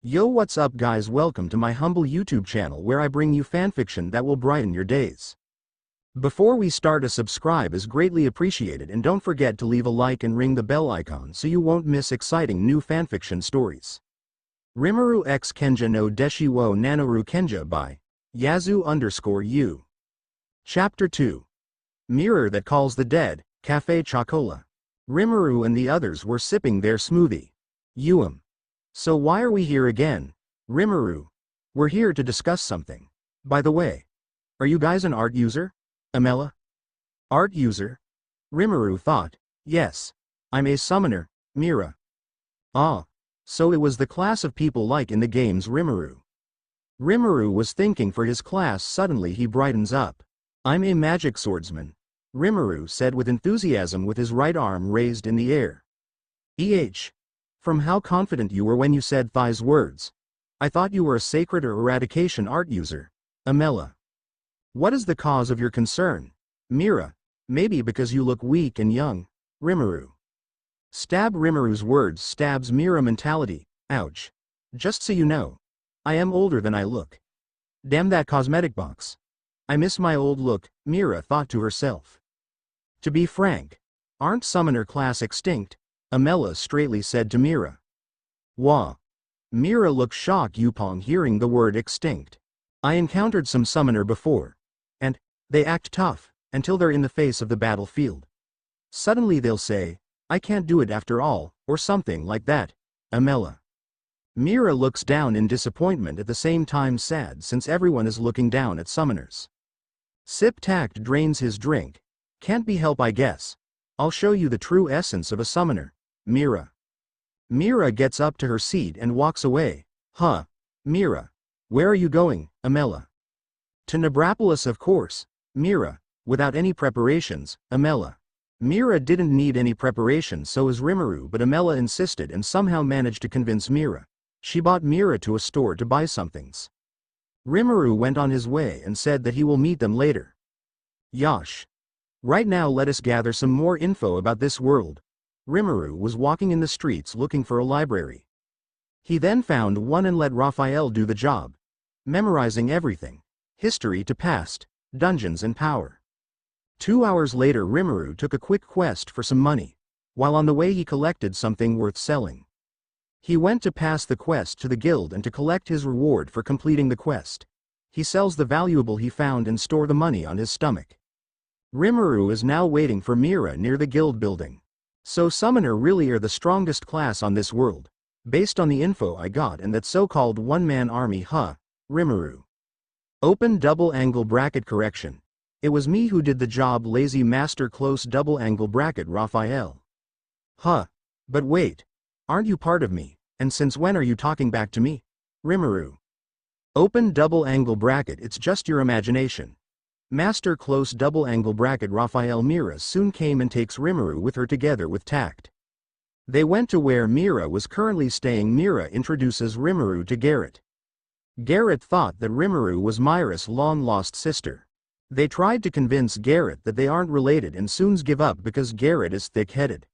Yo, what's up guys, welcome to my humble YouTube channel where I bring you fanfiction that will brighten your days. Before we start, a subscribe is greatly appreciated, and don't forget to leave a like and ring the bell icon so you won't miss exciting new fanfiction stories. Rimuru x Kenja no Deshi wo Nanoru Kenja by Yazu_U. Chapter 2. Mirror that calls the dead, Cafe Chocola. Rimuru and the others were sipping their smoothie. So why are we here again? Rimuru. We're here to discuss something. By the way, are you guys an art user? Amela? Art user? Rimuru thought. Yes. I'm a summoner, Mera. Ah. So it was the class of people like in the games Rimuru. Rimuru was thinking for his class. Suddenly he brightens up. I'm a magic swordsman, Rimuru said with enthusiasm with his right arm raised in the air. From how confident you were when you said these words. I thought you were a sacred or eradication art user, Amela. What is the cause of your concern? Mera. Maybe because you look weak and young, Rimuru. Stab. Rimuru's words stabs Mera mentality. Ouch. Just so you know, I am older than I look. Damn that cosmetic box. I miss my old look, Mera thought to herself. To be frank, aren't summoner class extinct? Amela straightly said to Mera. Wah. Mera looked shocked upon hearing the word extinct. I encountered some summoner before. And they act tough until they're in the face of the battlefield. Suddenly they'll say, I can't do it after all, or something like that, Amela. Mera looks down in disappointment, at the same time sad since everyone is looking down at summoners. Sip. Tact drains his drink. Can't be helped, I guess. I'll show you the true essence of a summoner, Mera. Mera gets up to her seat and walks away. Huh. Mera. Where are you going, Amela? To Nebrapolis, of course, Mera. Without any preparations, Amela. Mera didn't need any preparation, so is Rimuru, but Amela insisted and somehow managed to convince Mera. She bought Mera to a store to buy somethings. Rimuru went on his way and said that he will meet them later. Yosh. Right now let us gather some more info about this world. Rimuru was walking in the streets looking for a library. He then found one and let Raphael do the job. Memorizing everything. History to past, dungeons and power. 2 hours later Rimuru took a quick quest for some money. While on the way he collected something worth selling. He went to pass the quest to the guild and to collect his reward for completing the quest. He sells the valuable he found and store the money on his stomach. Rimuru is now waiting for Mera near the guild building. So summoner really are the strongest class on this world. Based on the info I got and that so-called one-man army, huh, Rimuru. Open double angle bracket correction. It was me who did the job, lazy master close double angle bracket Raphael. Huh. But wait. Aren't you part of me, and since when are you talking back to me? Rimuru. Open double angle bracket, it's just your imagination. Master close double angle bracket Raphael. Mera soon came and takes Rimuru with her together with tact. They went to where Mera was currently staying. Mera introduces Rimuru to Garrett. Garrett thought that Rimuru was Mera's long-lost sister. They tried to convince Garrett that they aren't related and soon give up because Garrett is thick-headed.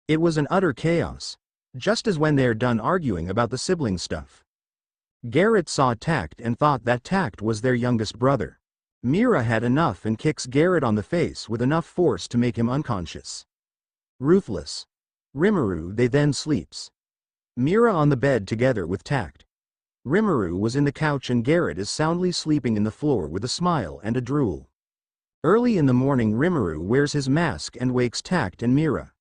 It was an utter chaos. Just as when they're done arguing about the sibling stuff. Garrett saw Tact and thought that Tact was their youngest brother. Mera had enough and kicks Garrett on the face with enough force to make him unconscious. Ruthless. Rimuru. They then sleeps. Mera on the bed together with Tact. Rimuru was in the couch and Garrett is soundly sleeping in the floor with a smile and a drool. Early in the morning Rimuru wears his mask and wakes Tact and Mera.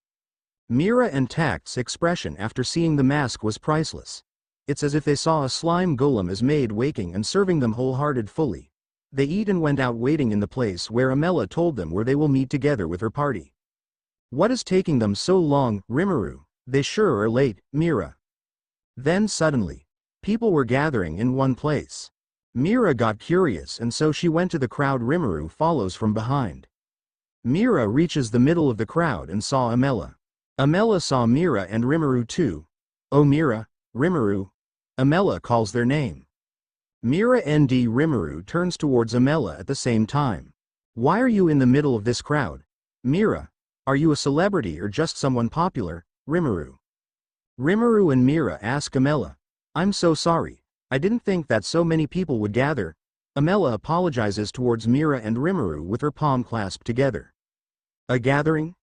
Mera and Tact's expression after seeing the mask was priceless. It's as if they saw a slime golem as maid waking and serving them wholehearted fully. They eat and went out waiting in the place where Amela told them where they will meet together with her party. What is taking them so long, Rimuru? They sure are late, Mera. Then suddenly, people were gathering in one place. Mera got curious and so she went to the crowd. Rimuru follows from behind. Mera reaches the middle of the crowd and saw Amela. Amela saw Mera and Rimuru too. Oh Mera, Rimuru. Amela calls their name. Mera and Rimuru turns towards Amela at the same time. Why are you in the middle of this crowd? Mera. Are you a celebrity or just someone popular, Rimuru? Rimuru and Mera ask Amela. I'm so sorry. I didn't think that so many people would gather. Amela apologizes towards Mera and Rimuru with her palm clasped together. A gathering?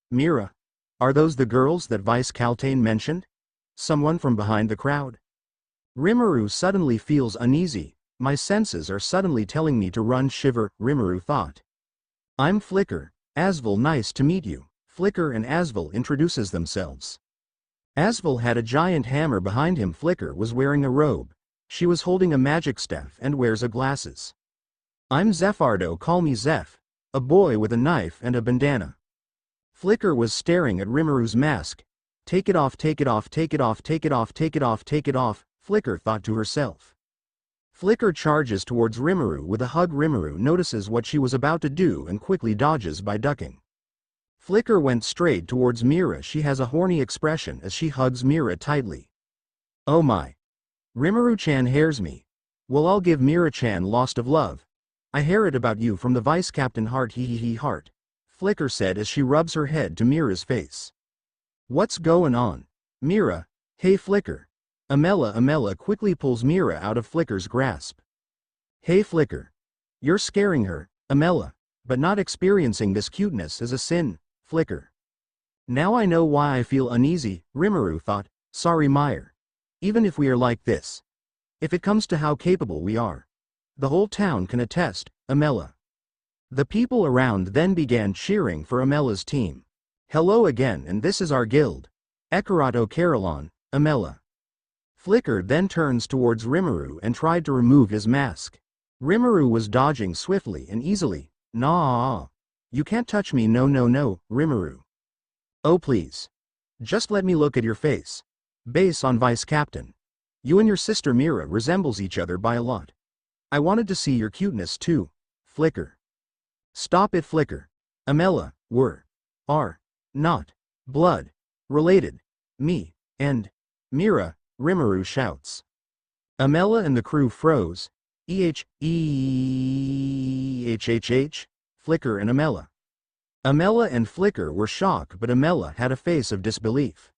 Mera. Are those the girls that Vice Caltane mentioned? Someone from behind the crowd. Rimuru suddenly feels uneasy. My senses are suddenly telling me to run. Shiver, Rimuru thought. I'm Flicker. Asvel, nice to meet you. Flicker and Asvel introduces themselves. Asvel had a giant hammer behind him. Flicker was wearing a robe. She was holding a magic staff and wears a glasses. I'm Zephardo, call me Zeph. A boy with a knife and a bandana. Flicker was staring at Rimuru's mask. Take it off, take it off, take it off, take it off, take it off, take it off, Flicker thought to herself. Flicker charges towards Rimuru with a hug. Rimuru notices what she was about to do and quickly dodges by ducking. Flicker went straight towards Mera. She has a horny expression as she hugs Mera tightly. Oh my. Rimuru-chan hairs me. Well, I'll give Mera-chan lost of love. I hear it about you from the Vice Captain heart, hee heart. Flicker said as she rubs her head to Mera's face. What's going on? Mera, hey Flicker. Amela quickly pulls Mera out of Flicker's grasp. Hey Flicker. You're scaring her, Amela, but not experiencing this cuteness is a sin, Flicker. Now I know why I feel uneasy, Rimuru thought. Sorry Meyer. Even if we are like this. If it comes to how capable we are. The whole town can attest, Amela. The people around then began cheering for Amela's team. Hello again, and this is our guild. Ekarato Carolon, Amela. Flicker then turns towards Rimuru and tried to remove his mask. Rimuru was dodging swiftly and easily. Nah. You can't touch me, no, Rimuru. Oh please. Just let me look at your face. Base on Vice Captain. You and your sister Mera resembles each other by a lot. I wanted to see your cuteness too, Flicker. Stop it Flicker. Amela, are not blood related. Me and Mera, Rimuru shouts. Amela and the crew froze. Flicker and Amela. Amela and Flicker were shocked, but Amela had a face of disbelief.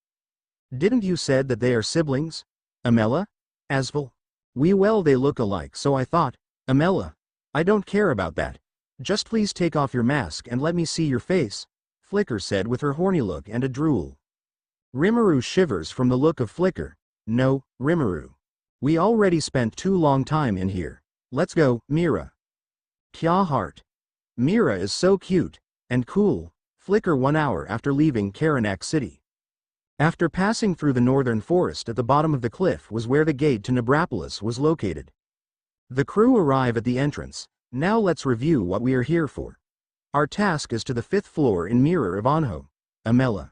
Didn't you said that they are siblings? Amela? Asvel? Well, they look alike, so I thought. Amela, I don't care about that. Just please take off your mask and let me see your face, Flicker said with her horny look and a drool. Rimuru shivers from the look of Flicker. No, Rimuru. We already spent too long time in here. Let's go, Mera. Kya heart. Mera is so cute and cool. Flicker 1 hour after leaving Karanak City. After passing through the northern forest at the bottom of the cliff was where the gate to Nebrapolis was located. The crew arrive at the entrance. Now let's review what we are here for. Our task is to the 5th floor in Mirror of Anho, Amela.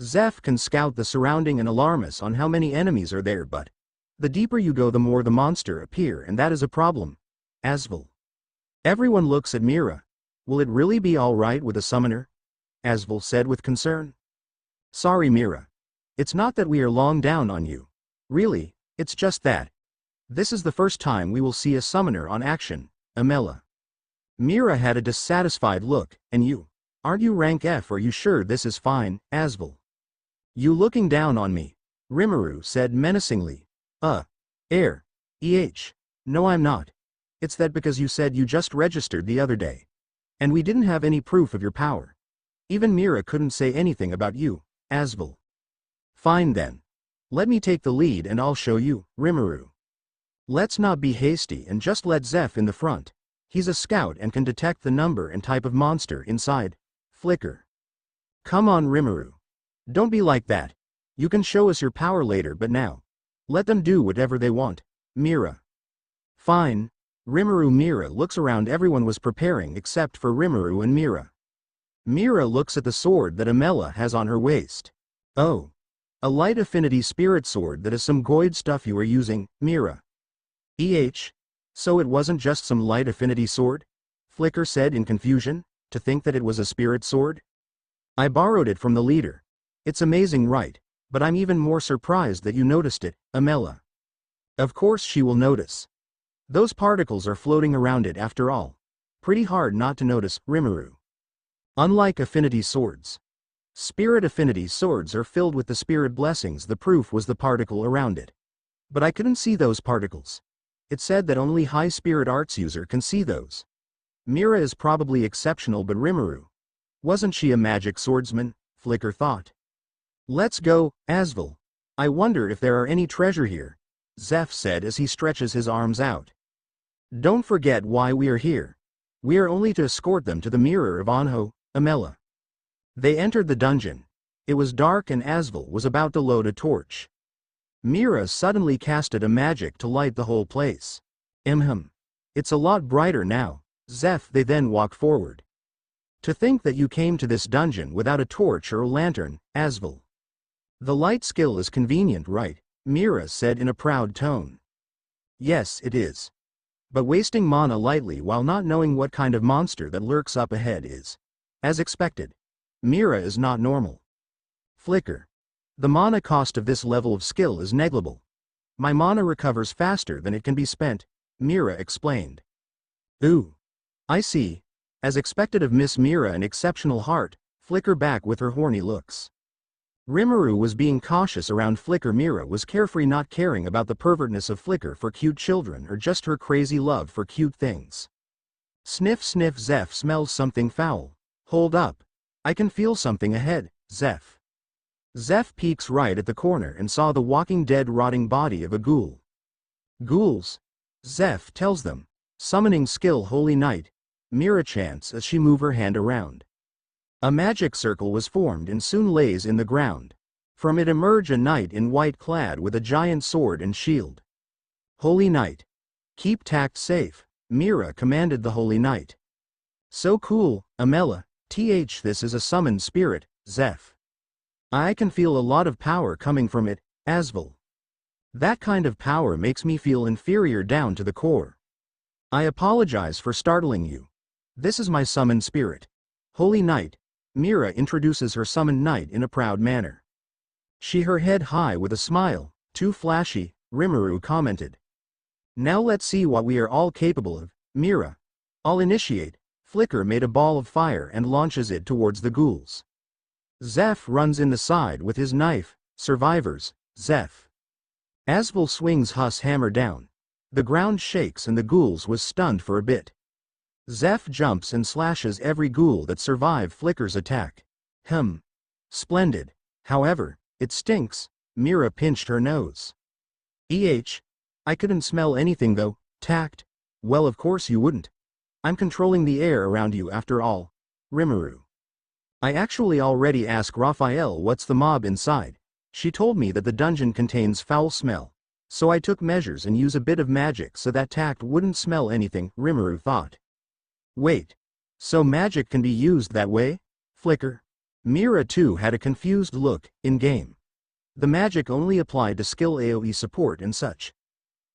Zeph can scout the surrounding and alarm us on how many enemies are there, but the deeper you go the more the monster appear, and that is a problem. Asvel. Everyone looks at Mera. Will it really be alright with a summoner? Asvel said with concern. Sorry Mera. It's not that we are long down on you. Really, it's just that. This is the first time we will see a summoner on action, Amela. Mera had a dissatisfied look. And you? Aren't you rank F? Are you sure this is fine, Asvel? You looking down on me? Rimuru said menacingly. No I'm not. It's that because you said you just registered the other day. And we didn't have any proof of your power. Even Mera couldn't say anything about you, Asvel. Fine then. Let me take the lead and I'll show you, Rimuru. Let's not be hasty and just let Zeph in the front. He's a scout and can detect the number and type of monster inside. Flicker. Come on Rimuru. Don't be like that. You can show us your power later, but now. Let them do whatever they want, Mera. Fine. Rimuru. Mera looks around. Everyone was preparing except for Rimuru and Mera. Mera looks at the sword that Amela has on her waist. Oh. A light affinity spirit sword. That is some goid stuff you are using, Mera. So it wasn't just some light affinity sword? Flicker said in confusion, to think that it was a spirit sword? I borrowed it from the leader. It's amazing, right? But I'm even more surprised that you noticed it, Amela. Of course she will notice. Those particles are floating around it after all. Pretty hard not to notice, Rimuru. Unlike affinity swords. Spirit affinity swords are filled with the spirit blessings. The proof was the particle around it. But I couldn't see those particles. It said that only high spirit arts user can see those. Mera is probably exceptional, but Rimuru. Wasn't she a magic swordsman? Flicker thought. Let's go, Asvel. I wonder if there are any treasure here, Zeph said as he stretches his arms out. Don't forget why we are here. We are only to escort them to the mirror of Anho, Amela. They entered the dungeon. It was dark and Asvel was about to load a torch. Mera suddenly casted a magic to light the whole place. It's a lot brighter now, Zeph. They then walked forward. To think that you came to this dungeon without a torch or a lantern, Asvel. The light skill is convenient, right? Mera said in a proud tone. Yes, it is. But wasting mana lightly while not knowing what kind of monster that lurks up ahead is, as expected. Mera is not normal. Flicker. The mana cost of this level of skill is negligible. My mana recovers faster than it can be spent, Mera explained. Ooh. I see. As expected of Miss Mera, an exceptional heart, Flicker back with her horny looks. Rimuru was being cautious around Flicker. Mera was carefree, not caring about the pervertness of Flicker for cute children or just her crazy love for cute things. Sniff sniff, Zeph smells something foul. Hold up. I can feel something ahead, Zeph. Zeph peeks right at the corner and saw the walking dead rotting body of a ghoul. Ghouls? Zeph tells them. Summoning skill Holy Night, Mera chants as she moves her hand around. A magic circle was formed and soon lays in the ground. From it emerged a knight in white clad with a giant sword and shield. Holy Night. Keep tact safe, Mera commanded the Holy Night. So cool, Amela. This is a summoned spirit, Zeph. I can feel a lot of power coming from it, Asvel. That kind of power makes me feel inferior down to the core. I apologize for startling you. This is my summoned spirit. Holy Night. Mera introduces her summoned knight in a proud manner. She her head high with a smile. Too flashy, Rimuru commented. Now let's see what we are all capable of, Mera. I'll initiate. Flicker made a ball of fire and launches it towards the ghouls. Zeph runs in the side with his knife. Survivors, Zeph. Asvel swings Huss hammer down. The ground shakes and the ghouls was stunned for a bit. Zeph jumps and slashes every ghoul that survived Flicker's attack. Splendid. However, it stinks. Mera pinched her nose. I couldn't smell anything though. Tact. Well, of course you wouldn't. I'm controlling the air around you after all. Rimuru. I actually already asked Raphael what's the mob inside. She told me that the dungeon contains foul smell. So I took measures and used a bit of magic so that tact wouldn't smell anything, Rimuru thought. Wait. So magic can be used that way? Flicker. Mera too had a confused look, in-game. The magic only applied to skill AoE support and such.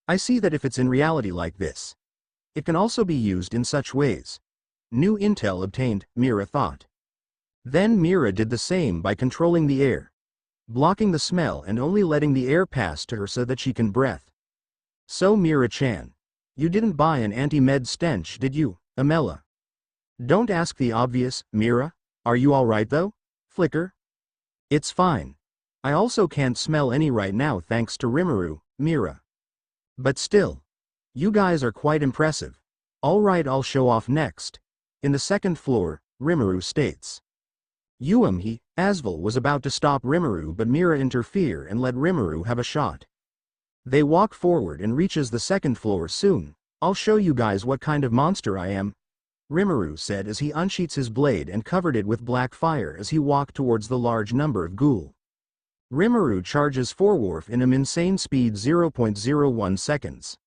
I see that if it's in reality like this. It can also be used in such ways. New intel obtained, Mera thought. Then Mera did the same by controlling the air. Blocking the smell and only letting the air pass to her so that she can breathe. So Mera-chan. You didn't buy an anti-med stench, did you, Amela? Don't ask the obvious, Mera. Are you alright though? Flicker. It's fine. I also can't smell any right now thanks to Rimuru, Mera. But still. You guys are quite impressive. Alright, I'll show off next. In the second floor, Rimuru states. Asvel was about to stop Rimuru but Mera interfere and let Rimuru have a shot. They walk forward and reaches the second floor soon. I'll show you guys what kind of monster I am, Rimuru said as he unsheaths his blade and covered it with black fire as he walked towards the large number of ghoul. Rimuru charges forward in an insane speed 0.01 seconds.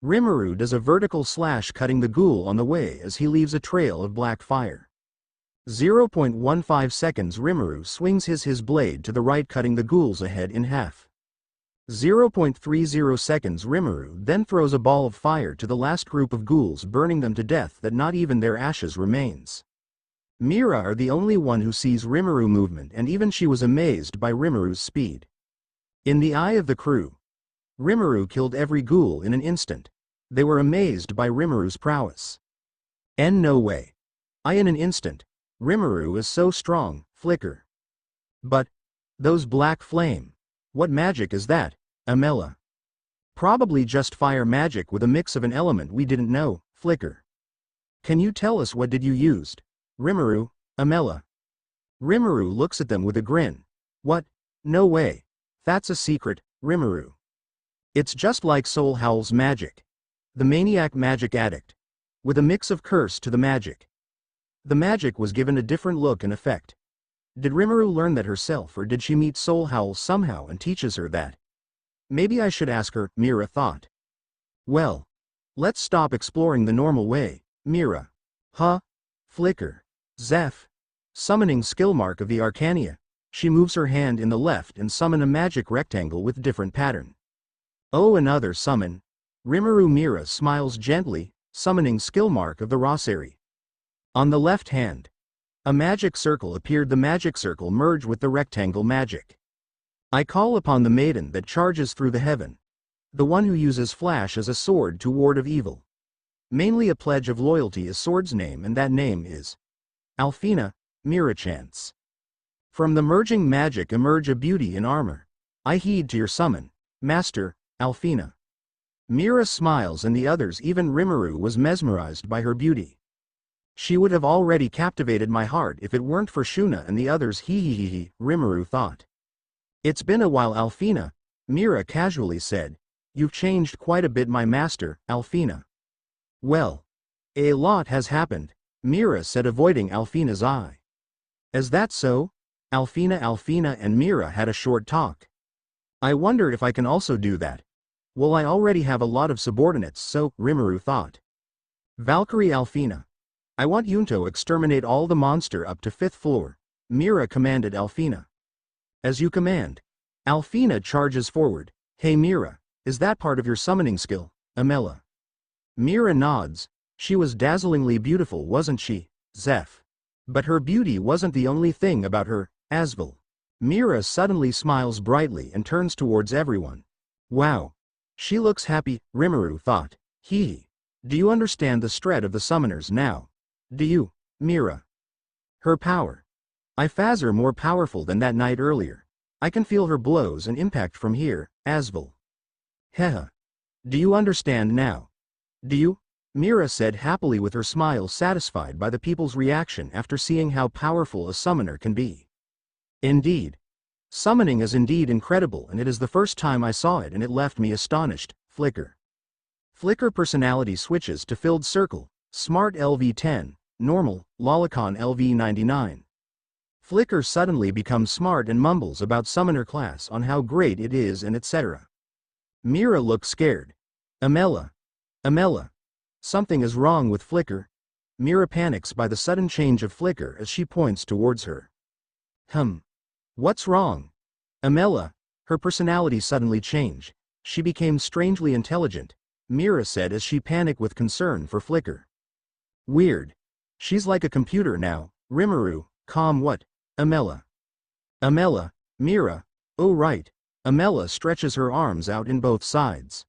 Rimuru does a vertical slash cutting the ghoul on the way as he leaves a trail of black fire. 0.15 seconds Rimuru swings his blade to the right cutting the ghouls ahead in half. 0.30 seconds Rimuru then throws a ball of fire to the last group of ghouls burning them to death that not even their ashes remains. Mera are the only one who sees Rimuru movement and even she was amazed by Rimuru's speed. In the eye of the crew, Rimuru killed every ghoul in an instant. They were amazed by Rimuru's prowess. No way. In an instant. Rimuru is so strong, Flicker. But, those black flame. What magic is that, Amela? Probably just fire magic with a mix of an element we didn't know, Flicker. Can you tell us what did you used? Rimuru, Amela. Rimuru looks at them with a grin. What? No way. That's a secret, Rimuru. It's just like Soul Howl's magic. The maniac magic addict. With a mix of curse to the magic. The magic was given a different look and effect. Did Rimuru learn that herself, or did she meet Soul Howl somehow and teaches her that? Maybe I should ask her, Mera thought. Well, let's stop exploring the normal way, Mera. Huh? Flicker. Zeph. Summoning skill mark of the Arcania. She moves her hand in the left and summon a magic rectangle with different pattern. Oh, another summon. Rimuru Mera smiles gently, summoning skill mark of the Rosary. On the left hand, a magic circle appeared. The magic circle merged with the rectangle magic. I call upon the maiden that charges through the heaven. The one who uses flash as a sword to ward of evil. Mainly a pledge of loyalty is sword's name, and that name is Alfina, Mera chants. From the merging magic emerge a beauty in armor. I heed to your summon, Master, Alfina. Mera smiles, and the others, even Rimuru, was mesmerized by her beauty. She would have already captivated my heart if it weren't for Shuna and the others. He, Rimuru thought. It's been a while, Alfina, Mera casually said. You've changed quite a bit, my master, Alfina. Well, a lot has happened, Mera said, avoiding Alfina's eye. Is that so? Alfina and Mera had a short talk. I wonder if I can also do that. Well, I already have a lot of subordinates, so, Rimuru thought. Valkyrie Alfina. I want Yunto exterminate all the monster up to 5th floor, Mera commanded Alfina. As you command. Alfina charges forward. Hey Mera, is that part of your summoning skill, Amela? Mera nods. She was dazzlingly beautiful, wasn't she, Zeph? But her beauty wasn't the only thing about her, Asvel. Mera suddenly smiles brightly and turns towards everyone. Wow. She looks happy, Rimuru thought. Hee. Do you understand the strat of the summoners now? Do you, Mera? Her power. I phase her more powerful than that night earlier. I can feel her blows and impact from here, Asvel. Hehe. Do you understand now? Do you? Mera said happily with her smile, satisfied by the people's reaction after seeing how powerful a summoner can be. Indeed. Summoning is indeed incredible, and it is the first time I saw it and it left me astonished, Flicker. Flicker personality switches to filled circle, smart LV10, normal, lolicon LV99. Flicker suddenly becomes smart and mumbles about summoner class on how great it is and etc. Mera looks scared. Amela. Something is wrong with Flicker. Mera panics by the sudden change of Flicker as she points towards her. What's wrong? Amela. Her personality suddenly changed. She became strangely intelligent, Mera said as she panicked with concern for Flicker. Weird. She's like a computer now, Rimuru. Calm what? Amela, Mera, oh right. Amela stretches her arms out in both sides.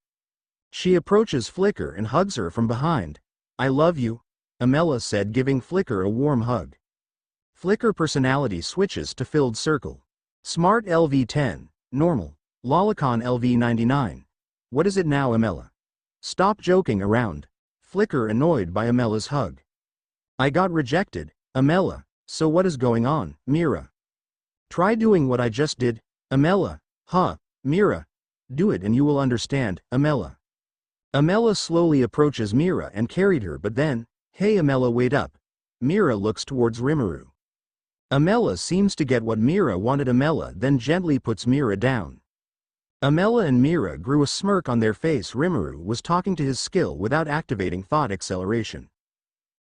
She approaches Flicker and hugs her from behind. I love you, Amela said, giving Flicker a warm hug. Flicker personality switches to filled circle. Smart LV10, normal, lolicon LV99. What is it now, Amela? Stop joking around. Flicker annoyed by Amela's hug. I got rejected, Amela. So what is going on, Mera? Try doing what I just did, Amela. Mera. Do it and you will understand, Amela. Amela slowly approaches Mera and carried her, but then, hey Amela, wait up. Mera looks towards Rimuru. Amela seems to get what Mera wanted. Amela then gently puts Mera down. Amela and Mera grew a smirk on their face. Rimuru was talking to his skill without activating thought acceleration.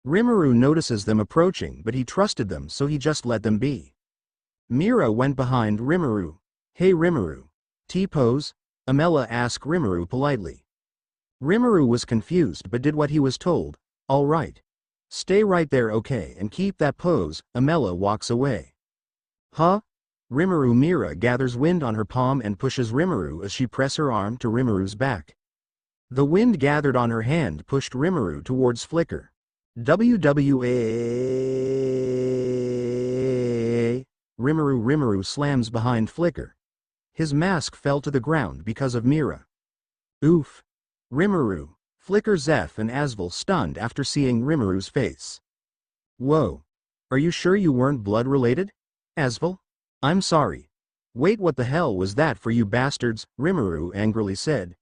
Rimuru notices them approaching, but he trusted them, so he just let them be. Mera went behind Rimuru. Hey Rimuru. T-pose? Amela asked Rimuru politely. Rimuru was confused but did what he was told. All right. Stay right there, okay, and keep that pose. Amela walks away. Rimuru. Mera gathers wind on her palm and pushes Rimuru as she presses her arm to Rimuru's back. The wind gathered on her hand pushed Rimuru towards Flicker. Rimuru slams behind Flicker. His mask fell to the ground because of Mera. Oof. Rimuru. Flicker, Zeph and Asvel stunned after seeing Rimuru's face. Whoa. Are you sure you weren't blood related? Asvel? I'm sorry. Wait, what the hell was that for you bastards? Rimuru angrily said.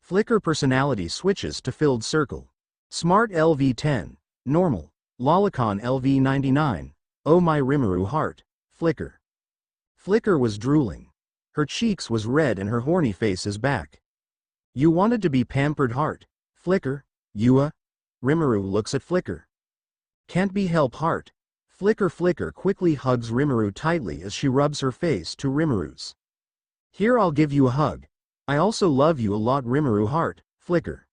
Flicker personality switches to filled circle. Smart LV10. Normal. Lolicon LV99. Oh my Rimuru heart. Flicker. Flicker was drooling. Her cheeks was red and her horny face is back. You wanted to be pampered heart. Flicker. You Rimuru looks at Flicker. Can't be help heart. Flicker quickly hugs Rimuru tightly as she rubs her face to Rimuru's. Here, I'll give you a hug. I also love you a lot Rimuru heart. Flicker.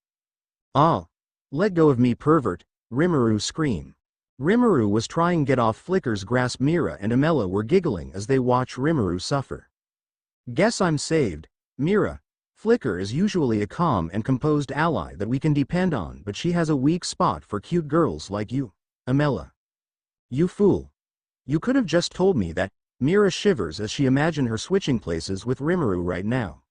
Ah. Let go of me pervert. Rimuru scream. Rimuru was trying to get off Flicker's grasp. Mera and Amela were giggling as they watch Rimuru suffer. Guess I'm saved. Mera. Flicker is usually a calm and composed ally that we can depend on, but she has a weak spot for cute girls like you. Amela. You fool. You could have just told me that. Mera shivers as she imagines her switching places with Rimuru right now.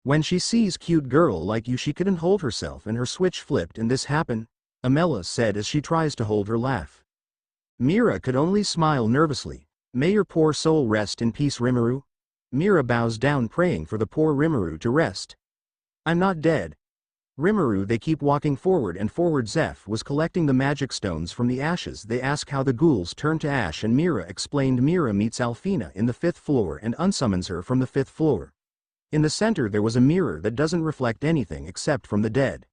When she sees cute girl like you, she couldn't hold herself and her switch flipped and this happened, Amela said as she tries to hold her laugh. Mera could only smile nervously. May your poor soul rest in peace Rimuru. Mera bows down praying for the poor Rimuru to rest. I'm not dead. Rimuru. They keep walking forward and forward. Zeph was collecting the magic stones from the ashes. They ask how the ghouls turned to ash and Mera explained. Mera meets Alfina in the 5th floor and unsummons her from the 5th floor. In the center there was a mirror that doesn't reflect anything except from the dead.